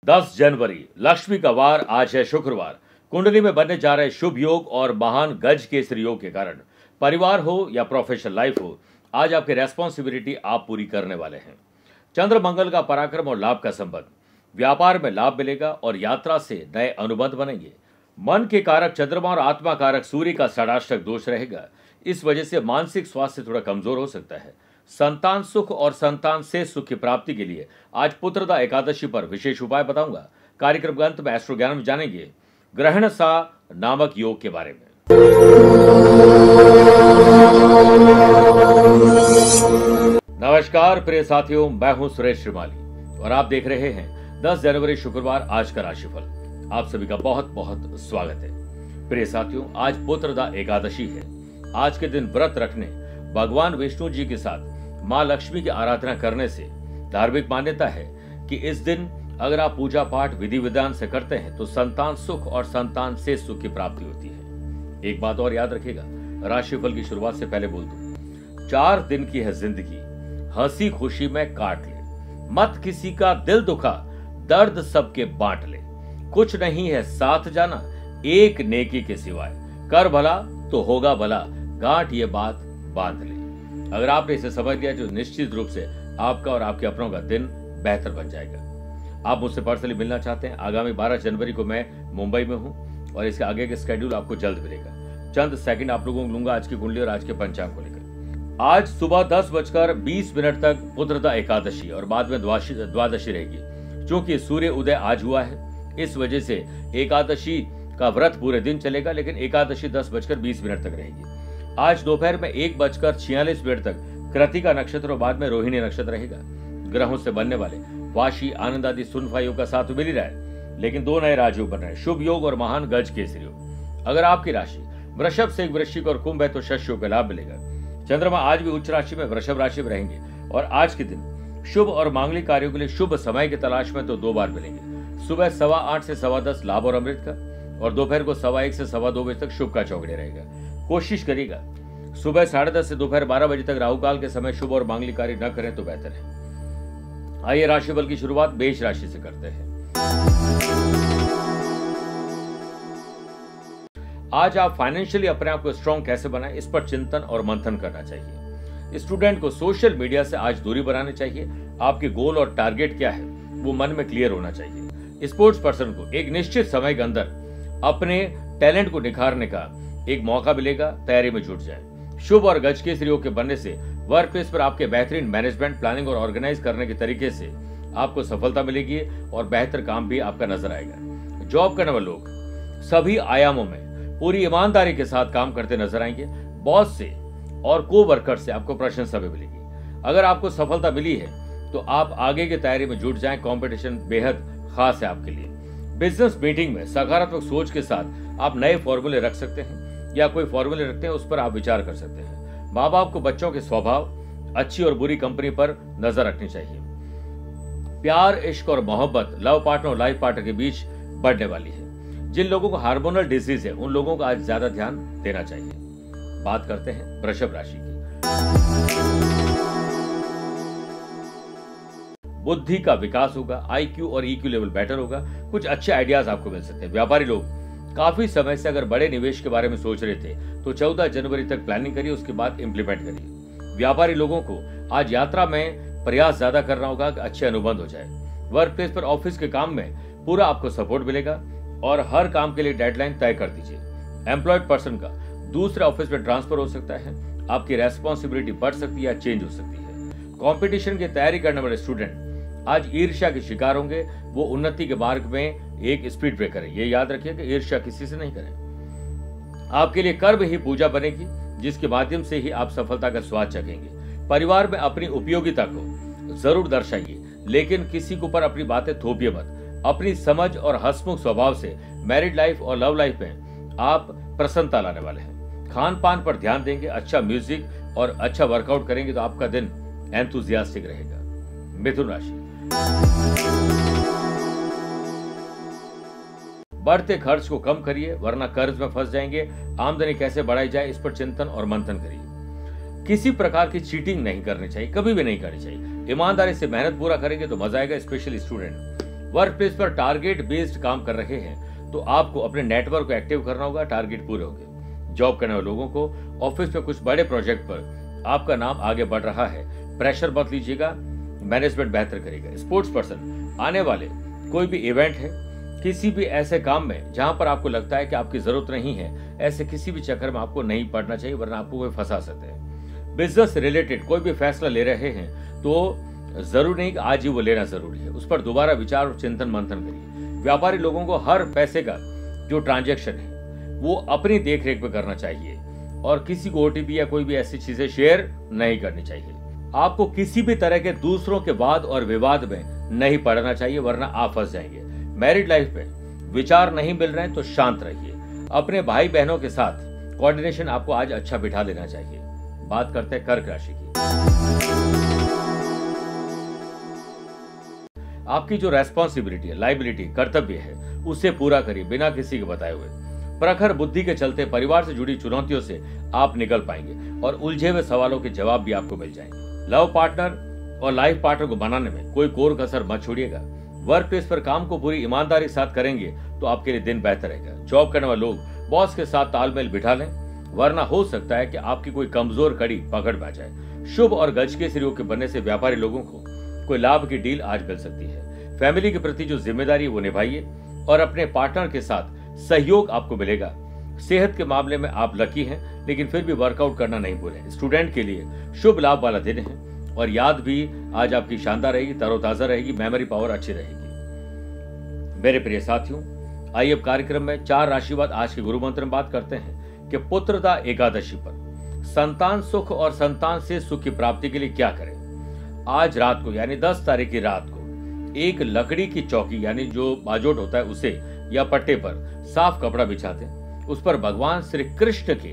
10 जनवरी लक्ष्मी का वार आज है शुक्रवार। कुंडली में बनने जा रहे शुभ योग और महान गज केसरी योग के कारण परिवार हो या प्रोफेशनल लाइफ हो, आज आपकी रेस्पॉन्सिबिलिटी आप पूरी करने वाले हैं। चंद्र मंगल का पराक्रम और लाभ का संबंध, व्यापार में लाभ मिलेगा और यात्रा से नए अनुबंध बनेंगे। मन के कारक चंद्रमा और आत्मा कारक सूर्य का षडाष्टक दोष रहेगा, इस वजह से मानसिक स्वास्थ्य थोड़ा कमजोर हो सकता है। संतान सुख और संतान से सुख की प्राप्ति के लिए आज पुत्रदा एकादशी पर विशेष उपाय बताऊंगा। कार्यक्रम के अंत में एस्ट्रो ज्ञान में जानेंगे ग्रहण सा नामक योग के बारे में। नमस्कार प्रिय साथियों, मैं हूं सुरेश श्रीमाली और आप देख रहे हैं 10 जनवरी शुक्रवार आज का राशिफल। आप सभी का बहुत बहुत स्वागत है। प्रिय साथियों, आज पुत्रदा एकादशी है। आज के दिन व्रत रखने, भगवान विष्णु जी के साथ माँ लक्ष्मी की आराधना करने से धार्मिक मान्यता है कि इस दिन अगर आप पूजा पाठ विधि विधान से करते हैं तो संतान सुख और संतान से सुख की प्राप्ति होती है। एक बात और याद रखिएगा, राशिफल की शुरुआत से पहले बोल दूं, 4 दिन की है जिंदगी, हंसी खुशी में काट ले, मत किसी का दिल दुखा, दर्द सबके बांट ले, कुछ नहीं है साथ जाना एक नेकी के सिवाय, कर भला तो होगा भला, गांठ ये बात बांध ले। अगर आपने इसे समझ लिया तो निश्चित रूप से आपका और आपके अपनों का दिन बेहतर बन जाएगा। आप मुझसे पर्सनली मिलना चाहते हैं, आगामी 12 जनवरी को मैं मुंबई में हूं और इसके आगे के स्केड्यूल आपको जल्द मिलेगा। चंद सेकंड आप लोगों को लूंगा आज की कुंडली और आज के पंचांग को लेकर। आज सुबह 10:20 तक पुत्रदा एकादशी और बाद में द्वादशी रहेगी। चूंकि सूर्य उदय आज हुआ है, इस वजह से एकादशी का व्रत पूरे दिन चलेगा, लेकिन एकादशी 10:20 तक रहेगी। आज दोपहर में 1:46 तक कृतिका नक्षत्र और बाद में रोहिणी नक्षत्र रहेगा। ग्रहों से बनने वाले वाशी आनंद आदि सुनफा योग का साथ मिल ही रहा है, लेकिन 2 नए राजयोग बन रहे हैं, शुभ योग और महान गज केसरी योग। अगर आपकी राशि वृषभ से वृश्चिक और कुंभ है तो शश योग का लाभ मिलेगा। चंद्रमा आज भी उच्च राशि में वृषभ राशि में रहेंगे और आज के दिन शुभ और मांगलिक कार्यों के लिए शुभ समय की तलाश में तो 2 बार मिलेंगे। सुबह 8:15 से 10:15 लाभ और अमृत का और दोपहर को 1:15 से 2:15 बजे तक शुभ का चौगड़े रहेगा। कोशिश करिएगा सुबह 10:30 से दोपहर 12 बजे तक राहु काल के समय शुभ और मांगलिक कार्य न करें तो बेहतर है। आइए राशिफल की शुरुआत मेष राशि से करते हैं। आज आप फाइनेंशियली अपने आप को स्ट्रॉन्ग कैसे बनाएं, इस पर चिंतन और मंथन करना चाहिए। स्टूडेंट को सोशल मीडिया से आज दूरी बनानी चाहिए। आपके गोल और टारगेट क्या है वो मन में क्लियर होना चाहिए। स्पोर्ट्स पर्सन को एक निश्चित समय के अंदर अपने टैलेंट को निखारने का एक मौका मिलेगा, तैयारी में जुट जाए। शुभ और गज केसरी योग के बनने से वर्क प्लेस पर आपके बेहतरीन मैनेजमेंट, प्लानिंग और ऑर्गेनाइज करने के तरीके से आपको सफलता मिलेगी और बेहतर काम भी आपका नजर आएगा। जॉब करने वाले लोग सभी आयामों में पूरी ईमानदारी के साथ काम करते नजर आएंगे। बॉस से और को वर्कर से आपको प्रशंसा भी मिलेगी। अगर आपको सफलता मिली है तो आप आगे की तैयारी में जुट जाएं, कंपटीशन बेहद खास है आपके लिए। बिजनेस मीटिंग में सकारात्मक सोच के साथ आप नए फॉर्मूले रख सकते हैं या कोई फॉर्मूले रखते हैं उस पर आप विचार कर सकते हैं। माँ बाप को बच्चों के स्वभाव, अच्छी और बुरी कंपनी पर नजर रखनी चाहिए। प्यार, इश्क और मोहब्बत लव पार्टनर और लाइफ पार्टनर के बीच बढ़ने वाली है। जिन लोगों को हार्मोनल डिजीज है उन लोगों को आज ज्यादा ध्यान देना चाहिए। बात करते हैं वृषभ राशि की। बुद्धि का विकास होगा, IQ और EQ लेवल बेटर होगा, कुछ अच्छे आइडियाज आपको मिल सकते हैं। व्यापारी लोग काफी समय से अगर बड़े निवेश के बारे में सोच रहे थे तो 14 जनवरी तक प्लानिंग करिए, उसके बाद इंप्लीमेंट करिए। व्यापारी लोगों को आज यात्रा में प्रयास ज्यादा करना होगा कि अच्छे अनुबंध हो जाए। वर्क प्लेस पर ऑफिस के काम में पूरा आपको सपोर्ट मिलेगा और हर काम के लिए डेडलाइन तय कर दीजिए। एम्प्लॉयड पर्सन का दूसरे ऑफिस में ट्रांसफर हो सकता है, आपकी रेस्पॉन्सिबिलिटी बढ़ सकती है या चेंज हो सकती है। कॉम्पिटिशन की तैयारी करने वाले स्टूडेंट आज ईर्ष्या के शिकार होंगे, वो उन्नति के मार्ग में एक स्पीड ब्रेकर है। ये याद रखिए कि ईर्ष्या किसी से नहीं करें। आपके लिए कर्म ही पूजा बनेगी, जिसके माध्यम से ही आप सफलता का स्वाद चखेंगे। परिवार में अपनी उपयोगिता को जरूर दर्शाइए, लेकिन किसी के ऊपर अपनी बातें थोपिए मत। अपनी समझ और हंसमुख स्वभाव से मैरिड लाइफ और लव लाइफ में आप प्रसन्नता लाने वाले हैं। खान पान पर ध्यान देंगे, अच्छा म्यूजिक और अच्छा वर्कआउट करेंगे तो आपका दिन एंथुजियास्टिक रहेगा। मिथुन राशि। बढ़ते खर्च को कम करिए वरना कर्ज में फंस जाएंगे। आमदनी कैसे बढ़ाई जाए इस पर चिंतन और मंथन करिए। किसी प्रकार की चीटिंग नहीं करनी चाहिए, कभी भी नहीं करनी चाहिए। ईमानदारी से मेहनत पूरा करेंगे तो मजा आएगा, स्पेशली स्टूडेंट। वर्क प्लेस पर टारगेट बेस्ड काम कर रहे हैं तो आपको अपने नेटवर्क को एक्टिव करना होगा, टारगेट पूरे होंगे। जॉब करने वाले लोगों को ऑफिस में कुछ बड़े प्रोजेक्ट पर आपका नाम आगे बढ़ रहा है, प्रेशर मत लीजिएगा, मैनेजमेंट बेहतर करेगा। स्पोर्ट्स पर्सन, आने वाले कोई भी इवेंट है, किसी भी ऐसे काम में जहां पर आपको लगता है कि आपकी जरूरत नहीं है, ऐसे किसी भी चक्कर में आपको नहीं पड़ना चाहिए, वरना आपको कोई फंसा सकते हैं। बिजनेस रिलेटेड कोई भी फैसला ले रहे हैं तो जरूरी नहीं कि आज ही वो लेना जरूरी है, उस पर दोबारा विचार और चिंतन मंथन करिए। व्यापारी लोगों को हर पैसे का जो ट्रांजैक्शन है वो अपनी देखरेख में करना चाहिए और किसी को ओटीपी या कोई भी ऐसी चीजें शेयर नहीं करनी चाहिए। आपको किसी भी तरह के दूसरों के वाद और विवाद में नहीं पड़ना चाहिए, वरना आप फंस जाएंगे। मैरिड लाइफ में विचार नहीं मिल रहे हैं तो शांत रहिए। अपने भाई बहनों के साथ कोऑर्डिनेशन आपको आज अच्छा बिठा लेना चाहिए। बात करते हैं कर्क राशि की। आपकी जो रेस्पॉन्सिबिलिटी है, लाइबिलिटी, कर्तव्य है, उसे पूरा करिए बिना किसी के बताए हुए। प्रखर बुद्धि के चलते परिवार से जुड़ी चुनौतियों से आप निकल पाएंगे और उलझे हुए सवालों के जवाब भी आपको मिल जाएंगे। लव पार्टनर और लाइफ पार्टनर को बनाने में कोई कोर कसर मत छोड़िएगा। वर्क प्लेस पर काम को पूरी ईमानदारी के साथ करेंगे तो आपके लिए दिन बेहतर रहेगा। जॉब करने वाले लोग बॉस के साथ तालमेल बिठा लें, वरना हो सकता है कि आपकी कोई कमजोर कड़ी पकड़ में आ जाए। शुभ और गज के योग के बनने से व्यापारी लोगों को कोई लाभ की डील आज मिल सकती है। फैमिली के प्रति जो जिम्मेदारी है वो निभाइए और अपने पार्टनर के साथ सहयोग आपको मिलेगा। सेहत के मामले में आप लकी हैं, लेकिन फिर भी वर्कआउट करना नहीं भूलें। स्टूडेंट के लिए शुभ लाभ वाला दिन है और याद भी आज आपकी शानदार रहेगी, तरोताजा रहेगी, मेमोरी पावर अच्छी रहेगी। मेरे प्रिय साथियों, आइए अब कार्यक्रम में 4 राशिवाद आज के गुरु मंत्र में बात करते हैं कि पुत्रदा एकादशी पर संतान सुख और संतान से सुख की प्राप्ति के लिए क्या करें। आज रात को यानी 10 तारीख की रात को एक लकड़ी की चौकी यानी जो बाजोट होता है उसे या पट्टे पर साफ कपड़ा बिछा दें। उस पर भगवान श्री कृष्ण के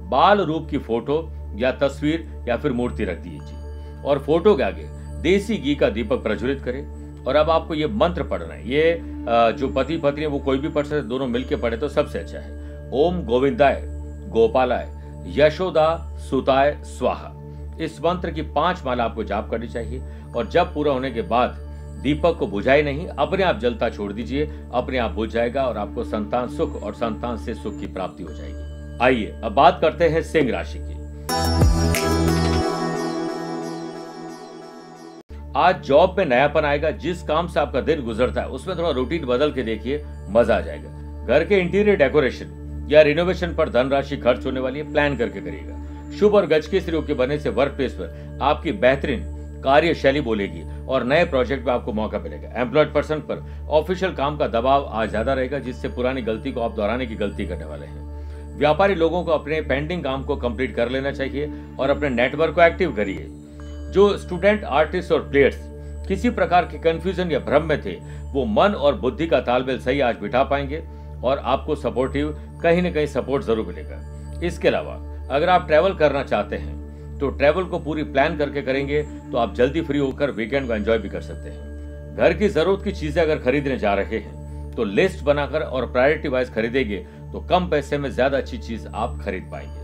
बाल रूप की फोटो या तस्वीर या फिर मूर्ति रख दीजिए और फोटो के आगे देसी घी का दीपक प्रज्वलित करें। और अब आपको ये मंत्र पढ़ना है। ये जो पति पत्नी है वो कोई भी पढ़ सकते, दोनों मिलकर पढ़े तो सबसे अच्छा है। ओम गोविंदाय गोपालाय यशोदा सुताय स्वाहा। इस मंत्र की 5 माला आपको जाप करनी चाहिए और जब पूरा होने के बाद दीपक को बुझाए नहीं, अपने आप जलता छोड़ दीजिए, अपने आप बुझ जाएगा और आपको संतान सुख और संतान से सुख की प्राप्ति हो जाएगी। आइए अब बात करते हैं सिंह राशि की। आज जॉब में नयापन आएगा। जिस काम से आपका दिन गुजरता है उसमें थोड़ा रूटीन बदल के देखिए, मजा आ जाएगा। घर के इंटीरियर डेकोरेशन या रिनोवेशन पर धनराशि खर्च होने वाली है, प्लान करके करिएगा। शुभ और गज के योग के बनने से वर्क प्लेस पर आपकी बेहतरीन कार्यशैली बोलेगी और नए प्रोजेक्ट में आपको मौका मिलेगा। एम्प्लॉयड पर्सन पर ऑफिशियल काम का दबाव आज ज्यादा रहेगा, जिससे पुरानी गलती को आप दोहराने की गलती करने वाले हैं। व्यापारी लोगों को अपने पेंडिंग काम को कंप्लीट कर लेना चाहिए और अपने नेटवर्क को एक्टिव करिए। जो स्टूडेंट, आर्टिस्ट और प्लेयर्स किसी प्रकार के कंफ्यूजन या भ्रम में थे, वो मन और बुद्धि का तालमेल सही आज बिठा पाएंगे और आपको सपोर्टिव कहीं न कहीं सपोर्ट जरूर मिलेगा। इसके अलावा अगर आप ट्रैवल करना चाहते हैं तो ट्रैवल को पूरी प्लान करके करेंगे तो आप जल्दी फ्री होकर वीकेंड को एंजॉय भी कर सकते हैं। घर की जरूरत की चीजें अगर खरीदने जा रहे हैं तो लिस्ट बनाकर और प्रायोरिटी वाइज खरीदेंगे तो कम पैसे में ज्यादा अच्छी चीज आप खरीद पाएंगे।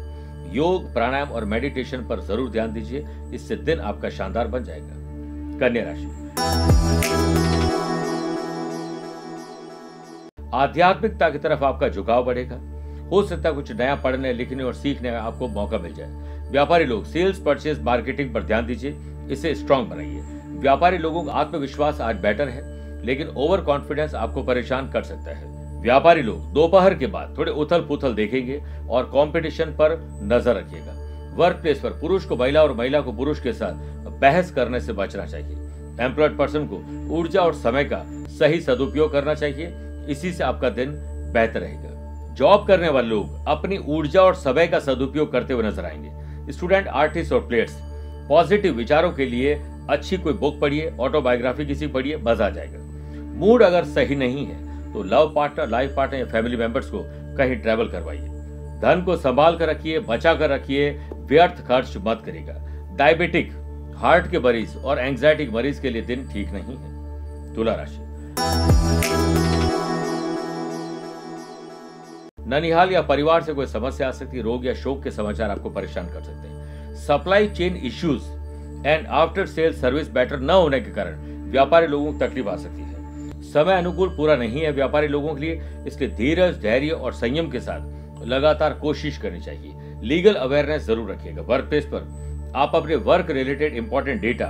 योग, प्राणायाम और मेडिटेशन पर जरूर ध्यान दीजिए, इससे दिन आपका शानदार बन जाएगा। कन्या राशि, आध्यात्मिकता की तरफ आपका झुकाव बढ़ेगा। हो सकता है कुछ नया पढ़ने, लिखने और सीखने का आपको मौका मिल जाए। व्यापारी लोग सेल्स, परचेज, मार्केटिंग पर ध्यान दीजिए, इसे स्ट्रांग बनाइए। व्यापारी लोगों का आत्मविश्वास आज बेटर है, लेकिन ओवर कॉन्फिडेंस आपको परेशान कर सकता है। व्यापारी लोग दोपहर के बाद थोड़े उथल पुथल देखेंगे और कंपटीशन पर नजर रखिएगा। वर्क प्लेस पर पुरुष को महिला और महिला को पुरुष के साथ बहस करने से बचना चाहिए। एम्प्लॉयड पर्सन को ऊर्जा और समय का सही सदुपयोग करना चाहिए, इसी से आपका दिन बेहतर रहेगा। जॉब करने वाले लोग अपनी ऊर्जा और समय का सदुपयोग करते हुए नजर आएंगे। स्टूडेंट, आर्टिस्ट और प्लेयर्स पॉजिटिव विचारों के लिए अच्छी कोई बुक पढ़िए, ऑटोबायोग्राफी किसी पढ़िए, मजा आ जाएगा। मूड अगर सही नहीं है तो लव पार्टनर, लाइफ पार्टनर या फैमिली मेंबर्स को कहीं ट्रैवल करवाइए। धन को संभाल कर रखिए, बचा कर रखिए, व्यर्थ खर्च मत करेगा। डायबिटिक, हार्ट के मरीज और एंजाइटी के मरीज के लिए दिन ठीक नहीं है। तुला राशि, ननिहाल या परिवार से कोई समस्या आ सकती है। रोग या शोक के समाचार आपको परेशान कर सकते हैं। Supply chain issues and after sale service better न होने के कारण व्यापारी लोगों को तकलीफ आ सकती है। समय अनुकूल पूरा नहीं है व्यापारी लोगों के लिए, इसलिए धीरज, धैर्य और संयम के साथ लगातार कोशिश करनी चाहिए। लीगल अवेयरनेस जरूर रखिएगा। वर्क प्लेस पर आप अपने work related important data,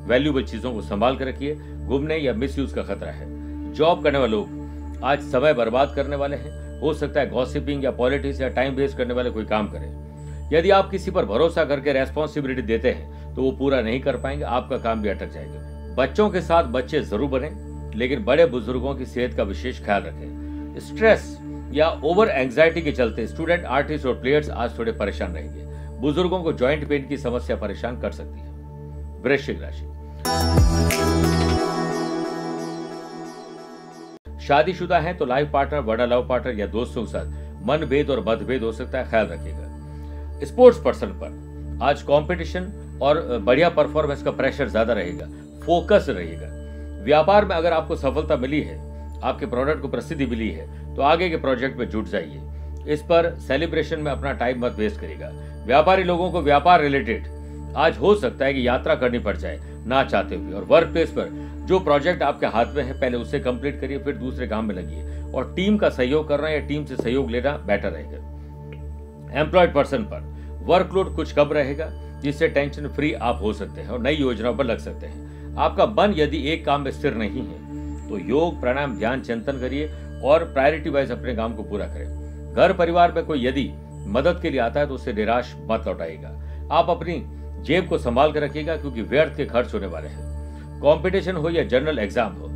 valuable चीजों को संभाल कर रखिए। गुमने या मिसयूज का खतरा है। जॉब करने वाले लोग आज समय बर्बाद करने वाले हैं। हो सकता है गॉसिपिंग या पॉलिटिक्स या टाइम वेस्ट करने वाले कोई काम करें। यदि आप किसी पर भरोसा करके रेस्पॉन्सिबिलिटी देते हैं तो वो पूरा नहीं कर पाएंगे, आपका काम भी अटक जाएगा। बच्चों के साथ बच्चे जरूर बने, लेकिन बड़े बुजुर्गों की सेहत का विशेष ख्याल रखें। स्ट्रेस या ओवर एंजाइटी के चलते स्टूडेंट, आर्टिस्ट और प्लेयर्स आज थोड़े परेशान रहेंगे। बुजुर्गों को जॉइंट पेन की समस्या परेशान कर सकती है। वृश्चिक राशि, शादीशुदा है तो लाइफ पार्टनर, बड़ा लव पार्टनर या दोस्तों के साथ मनभेद और मतभेद हो सकता है, ख्याल रखिएगा। स्पोर्ट्स पर्सन पर आज कंपटीशन और बढ़िया परफॉर्मेंस का प्रेशर ज्यादा रहेगा, फोकस रहेगा। व्यापार में अगर आपको सफलता मिली है, आपके प्रोडक्ट को प्रसिद्धि मिली है, तो आगे के प्रोजेक्ट में जुट जाइए। इस पर सेलिब्रेशन में अपना टाइम मत वेस्ट करिएगा। व्यापारी लोगों को व्यापार रिलेटेड आज हो सकता है कि यात्रा करनी पड़ जाए ना चाहते हुए। और वर्क प्लेस पर जो प्रोजेक्ट आपके हाथ में है, पहले उससे कंप्लीट करिए, फिर दूसरे काम में लगिए। और टीम का सहयोग करना या टीम से सहयोग लेना बेटर रहेगा। एम्प्लॉयड पर्सन पर वर्कलोड कुछ कम रहेगा, जिससे टेंशन फ्री आप हो सकते हैं और नई योजनाओं पर लग सकते हैं। आपका मन यदि एक काम में स्थिर नहीं है तो योग, प्राणायाम, ध्यान, चिंतन करिए और प्रायोरिटी वाइज अपने काम को पूरा करें। घर परिवार में कोई यदि मदद के लिए आता है तो उससे निराश मत लौटाइएगा। आप अपनी जेब को संभाल कर रखिएगा, क्योंकि व्यर्थ के खर्च होने वाले हैं। कंपटीशन हो या जनरल एग्जाम हो,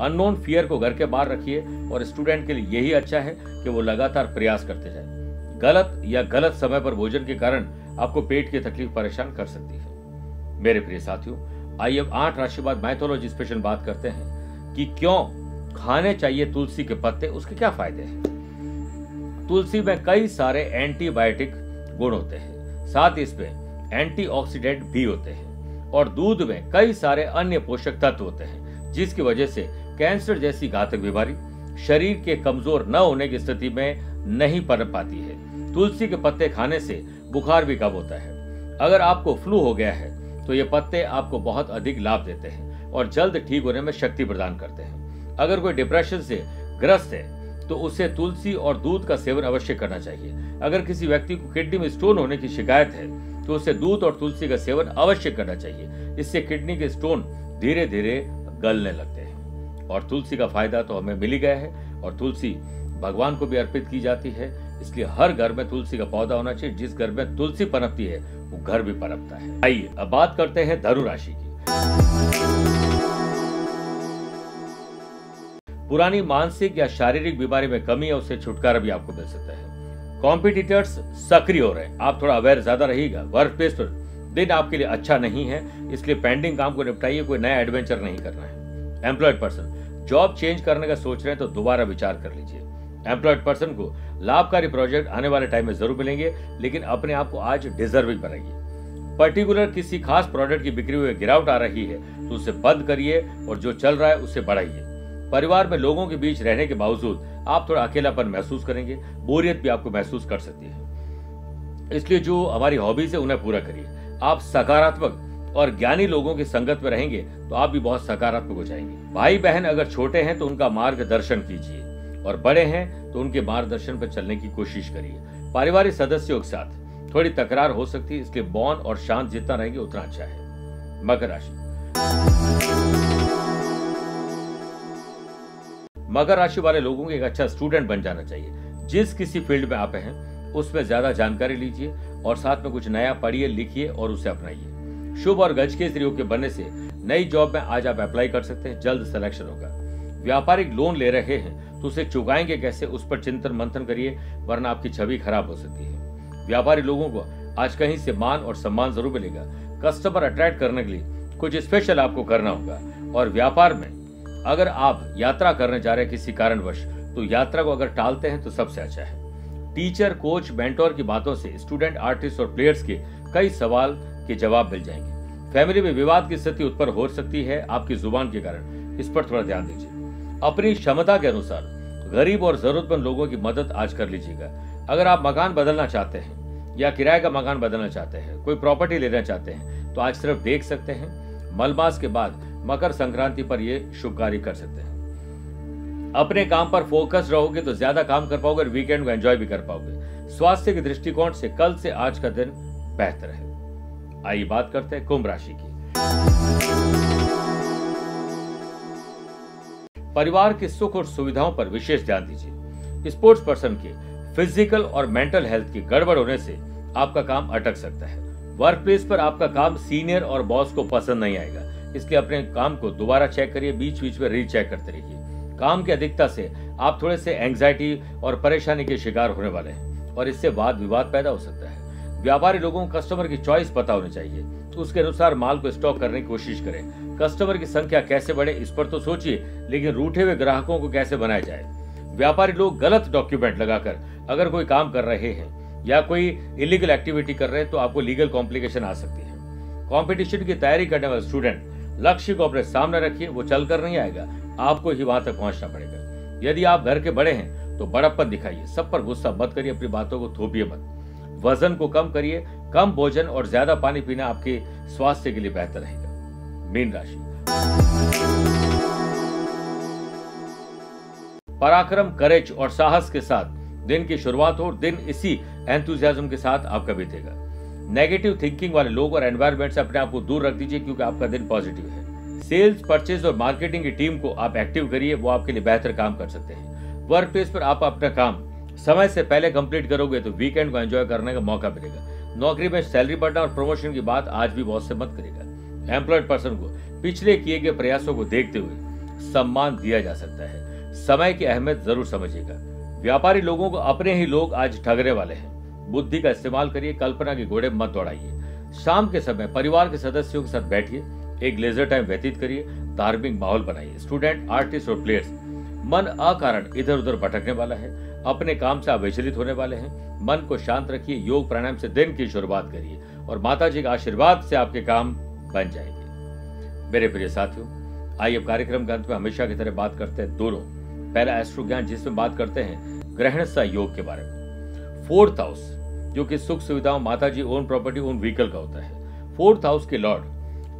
अननोन फियर को घर के बाहर रखिए। और स्टूडेंट के लिए यही अच्छा है कि वो लगातार प्रयास करते जाए। गलत या गलत समय पर भोजन के कारण आपको पेट की तकलीफ परेशान कर सकती है। मेरे प्रिय साथियों, आइए अब 8 राशि बाद माइथोलॉजी स्पेशल बात करते हैं कि क्यों खाने चाहिए तुलसी के पत्ते, उसके क्या फायदे हैं। तुलसी में कई सारे एंटीबायोटिक गुण होते हैं, साथ ही इसमें एंटीऑक्सीडेंट भी होते हैं। और दूध में कई सारे अन्य पोषक तत्व होते हैं, जिसकी वजह से कैंसर जैसी घातक बीमारी शरीर के कमजोर न होने की स्थिति में नहीं पनप पाती है। तुलसी के पत्ते खाने से बुखार भी कम होता है। अगर आपको फ्लू हो गया है तो ये पत्ते आपको बहुत अधिक लाभ देते हैं और जल्द ठीक होने में शक्ति प्रदान करते हैं। अगर कोई डिप्रेशन से ग्रस्त है तो उसे तुलसी और दूध का सेवन अवश्य करना चाहिए। अगर किसी व्यक्ति को किडनी में स्टोन होने की शिकायत है तो उसे दूध और तुलसी का सेवन अवश्य करना चाहिए। इससे किडनी के स्टोन धीरे धीरे गलने लगते हैं। और तुलसी का फायदा तो हमें मिल ही गया है, और तुलसी भगवान को भी अर्पित की जाती है, इसलिए हर घर में तुलसी का पौधा होना चाहिए। जिस घर में तुलसी पनपती है वो घर भी पनपता है। आइए अब बात करते हैं धनु राशि की। पुरानी मानसिक या शारीरिक बीमारी में कमी है, उससे छुटकारा भी आपको मिल सकता है। कॉम्पिटिटर्स सक्रिय हो रहे हैं, आप थोड़ा अवेयर ज्यादा रहिएगा। वर्क प्लेस पर दिन आपके लिए अच्छा नहीं है, इसलिए पेंडिंग काम को निपटाइए, कोई नया एडवेंचर नहीं करना है। एम्प्लॉयड पर्सन जॉब चेंज करने का सोच रहे हैं तो दोबारा विचार कर लीजिए। एम्प्लॉयड पर्सन को लाभकारी प्रोजेक्ट आने वाले टाइम में जरूर मिलेंगे, लेकिन अपने आप को आज डिजर्विंग बनाइए। पर्टिकुलर किसी खास प्रोडक्ट की बिक्री में गिरावट आ रही है तो उसे बंद करिए और जो चल रहा है उसे बढ़ाइए। परिवार में लोगों के बीच रहने के बावजूद आप थोड़ा अकेलापन महसूस करेंगे, बोरियत भी आपको महसूस कर सकती है। इसलिए जो हमारी हॉबीज है उन्हें पूरा करिए। आप सकारात्मक और ज्ञानी लोगों की संगत में रहेंगे तो आप भी बहुत सकारात्मक हो जाएंगे। भाई बहन अगर छोटे हैं तो उनका मार्गदर्शन कीजिए, और बड़े हैं तो उनके मार्गदर्शन पर चलने की कोशिश करिए। पारिवारिक सदस्यों के साथ थोड़ी तकरार हो सकती है, इसलिए मौन और शांत जितना रहेंगे उतना अच्छा है। मकर राशि, मकर राशि वाले लोगों को एक अच्छा स्टूडेंट बन जाना चाहिए। जिस किसी फील्ड में आप हैं उसमें ज्यादा जानकारी लीजिए और साथ में कुछ नया पढ़िए, लिखिए और उसे अपनाइए। शुभ और गज के योग के बनने से नई जॉब में आज आप अप्लाई कर सकते हैं, जल्द सिलेक्शन होगा। व्यापारिक लोन ले रहे हैं तो उसे चुकाएंगे कैसे, उस पर चिंतन मंथन करिए, वरना आपकी छवि खराब हो सकती है। व्यापारी लोगों को आज कहीं से मान और सम्मान जरूर मिलेगा। कस्टमर अट्रैक्ट करने के लिए कुछ स्पेशल आपको करना होगा। और व्यापार में अगर आप यात्रा करने जा रहे हैं किसी कारणवश, तो यात्रा को अगर टालते हैं तो सबसे अच्छा है। टीचर, कोच, मेंटोर की बातों से स्टूडेंट, आर्टिस्ट और प्लेयर्स के कई सवाल के जवाब मिल जाएंगे। फैमिली में विवाद की स्थिति उत्पन्न हो सकती है आपकी जुबान के कारण, इस पर थोड़ा ध्यान दीजिए। अपनी क्षमता के अनुसार गरीब और जरूरतमंद लोगों की मदद आज कर लीजिएगा। अगर आप मकान बदलना चाहते हैं या किराए का मकान बदलना चाहते हैं, कोई प्रॉपर्टी लेना चाहते हैं, तो आज सिर्फ देख सकते हैं। मलमास के बाद मकर संक्रांति पर यह शुभ कार्य कर सकते हैं। अपने काम पर फोकस रहोगे तो ज्यादा काम कर पाओगे और वीकेंड को एंजॉय भी कर पाओगे। स्वास्थ्य के दृष्टिकोण से कल से आज का दिन बेहतर है। आइए बात करते हैं कुंभ राशि की। परिवार के सुख और सुविधाओं पर विशेष ध्यान दीजिए। स्पोर्ट्स पर्सन के फिजिकल और मेंटल हेल्थ की गड़बड़ होने से आपका काम अटक सकता है। वर्क प्लेस पर आपका काम सीनियर और बॉस को पसंद नहीं आएगा, इसलिए अपने काम को दोबारा चेक करिए, बीच बीच में रीचेक करते रहिए। काम की अधिकता से आप थोड़े से एंग्जाइटी और परेशानी के शिकार होने वाले हैं और इससे वाद विवाद पैदा हो सकता है। व्यापारी लोगों को कस्टमर की चॉइस पता होनी चाहिए, तो उसके अनुसार माल को स्टॉक करने की कोशिश करें। कस्टमर की संख्या कैसे बढ़े इस पर तो सोचिए, लेकिन रूठे हुए ग्राहकों को कैसे बनाया जाए। व्यापारी लोग गलत डॉक्यूमेंट लगाकर अगर कोई काम कर रहे हैं या कोई इलीगल एक्टिविटी कर रहे हैं तो आपको लीगल कॉम्प्लिकेशन आ सकती है। कंपटीशन की तैयारी करने वाले स्टूडेंट लक्ष्य को अपने सामने रखिए, वो चलकर नहीं आएगा, आपको ही वहां तक पहुंचना पड़ेगा। यदि आप घर के बड़े हैं तो बड़प्पन दिखाइए, सब पर गुस्सा मत करिए, अपनी बातों को थोपिए मत। वजन को कम करिए, कम भोजन और ज्यादा पानी पीना आपके स्वास्थ्य के लिए बेहतर रहेगा। मीन राशि। पराक्रम, करेज और साहस के साथ दिन की शुरुआत हो, दिन इसी एंथुसियाज्म के साथ आपका बीतेगा। नेगेटिव थिंकिंग वाले लोग और एनवायरनमेंट से अपने आप को दूर रख दीजिए, क्योंकि आपका दिन पॉजिटिव है। सेल्स, परचेज और मार्केटिंग की टीम को आप एक्टिव करिए, वो आपके लिए बेहतर काम कर सकते हैं। वर्क प्लेस पर आप अपना काम समय से पहले कंप्लीट करोगे तो वीकेंड को एंजॉय करने का मौका मिलेगा। नौकरी में सैलरी बढ़ना और प्रमोशन की बात आज भी बॉस से मत करेगा। एम्प्लॉयड पर्सन को पिछले किए गए प्रयासों को देखते हुए सम्मान दिया जा सकता है। समय की अहमियत जरूर समझिएगा। व्यापारी लोगों को अपने ही लोग आज ठगने वाले हैं, बुद्धि का इस्तेमाल करिए, कल्पना के घोड़े मत दौड़ाइए। शाम के समय परिवार के सदस्यों के साथ बैठिए, एक लेजर टाइम व्यतीत करिए, धार्मिक माहौल बनाइए। स्टूडेंट, आर्टिस्ट और प्लेयर्स, मन अकारण इधर उधर भटकने वाला है, अपने काम से आप विचलित होने वाले हैं। मन को शांत रखिए, योग प्राणायाम से दिन की शुरुआत करिए और माता जी के आशीर्वाद से आपके काम बन जाएंगे। मेरे प्रिय साथियों, आइए अब कार्यक्रम के अंत में हमेशा की तरह बात करते हैं दोनों। पहला एस्ट्रो ज्ञान, जिसमें बात करते हैं ग्रहण सा योग के बारे में। 4th हाउस जो कि सुख सुविधाओं, माता जी, ओन प्रॉपर्टी, ओन व्हीकल का होता है। 4th हाउस के लॉर्ड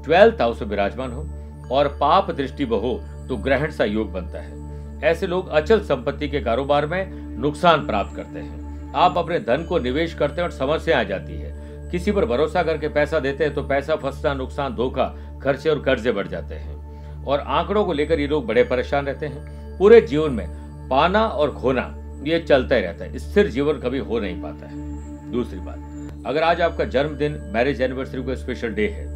12th हाउस में विराजमान हो और पाप दृष्टि हो तो ग्रहण सा योग बनता है। ऐसे लोग अचल संपत्ति के कारोबार में नुकसान प्राप्त करते हैं। आप अपने धन को निवेश करते हैं और समस्या आ जाती है। किसी पर भरोसा करके पैसा देते हैं तो पैसा फंसना, नुकसान, धोखा, खर्चे और कर्जे बढ़ जाते हैं और आंकड़ों को लेकर ये लोग बड़े परेशान रहते हैं। पूरे जीवन में पाना और खोना ये चलता ही रहता है, स्थिर जीवन कभी हो नहीं पाता है। दूसरी बात, अगर आज आपका जन्मदिन, मैरिज एनिवर्सरी को स्पेशल डे है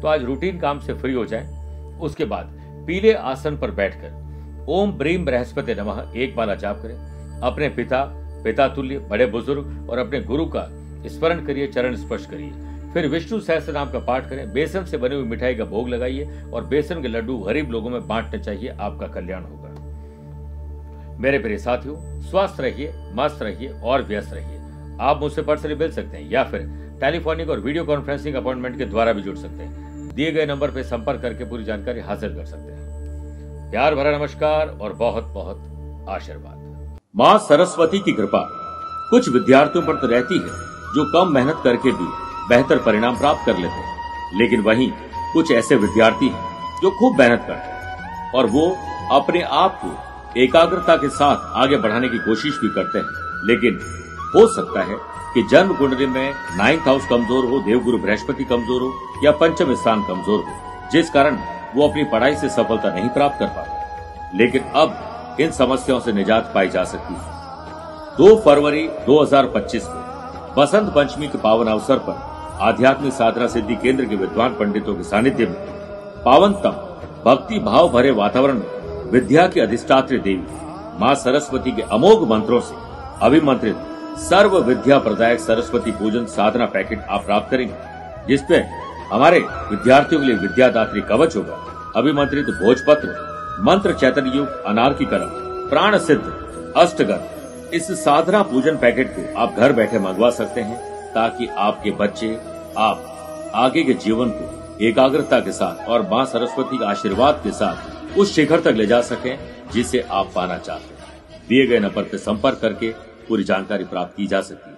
तो आज रूटीन काम से फ्री हो जाए। उसके बाद पीले आसन पर बैठकर ओम ब्रीम बृहस्पति नमः एक माला जाप करें। अपने पिता तुल्य, बड़े बुजुर्ग और अपने गुरु का स्मरण करिए, चरण स्पर्श करिए। फिर विष्णु सहस्त्र नाम का पाठ करें। बेसन से बनी हुई मिठाई का भोग लगाइए और बेसन के लड्डू गरीब लोगों में बांटने चाहिए, आपका कल्याण होगा। मेरे प्रिय साथियों, स्वस्थ रहिए, मस्त रहिए और व्यस्त रहिए। आप मुझसे पर्सनली मिल सकते हैं या फिर टेलीफोनिक और वीडियो कॉन्फ्रेंसिंग अपॉइंटमेंट के द्वारा भी जुड़ सकते हैं। दिए गए नंबर पर संपर्क करके पूरी जानकारी हासिल कर सकते हैं। प्यार भरा नमस्कार और बहुत बहुत आशीर्वाद। मां सरस्वती की कृपा कुछ विद्यार्थियों पर तो रहती है जो कम मेहनत करके भी बेहतर परिणाम प्राप्त कर लेते हैं, लेकिन वहीं कुछ ऐसे विद्यार्थी हैं जो खूब मेहनत करते हैं और वो अपने आप को एकाग्रता के साथ आगे बढ़ाने की कोशिश भी करते हैं, लेकिन हो सकता है कि जन्म कुंडली में 9th हाउस कमजोर हो, देवगुरु बृहस्पति कमजोर हो या पंचम स्थान कमजोर हो, जिस कारण वो अपनी पढ़ाई से सफलता नहीं प्राप्त कर पाते। लेकिन अब इन समस्याओं से निजात पाई जा सकती है। 2 फरवरी 2025 को बसंत पंचमी के पावन अवसर पर आध्यात्मिक साधना सिद्धि केंद्र के विद्वान पंडितों के सानिध्य में पावनतम भक्ति भाव भरे वातावरण में विद्या की अधिष्ठात्री देवी मां सरस्वती के अमोघ मंत्रों से अभिमंत्रित सर्व विद्या प्रदायक सरस्वती पूजन साधना पैकेट आप प्राप्त करेंगे, जिसपे हमारे विद्यार्थियों के लिए विद्यादात्री कवच होगा, अभिमंत्रित भोजपत्र, मंत्र चैतन्य युग, अनार की कलम, प्राण सिद्ध अष्टगन। इस साधना पूजन पैकेट को आप घर बैठे मंगवा सकते हैं ताकि आपके बच्चे आप आगे के जीवन को एकाग्रता के साथ और मां सरस्वती के आशीर्वाद के साथ उस शिखर तक ले जा सकें जिसे आप पाना चाहते हैं। दिए गए नंबर पर संपर्क करके पूरी जानकारी प्राप्त की जा सकती है।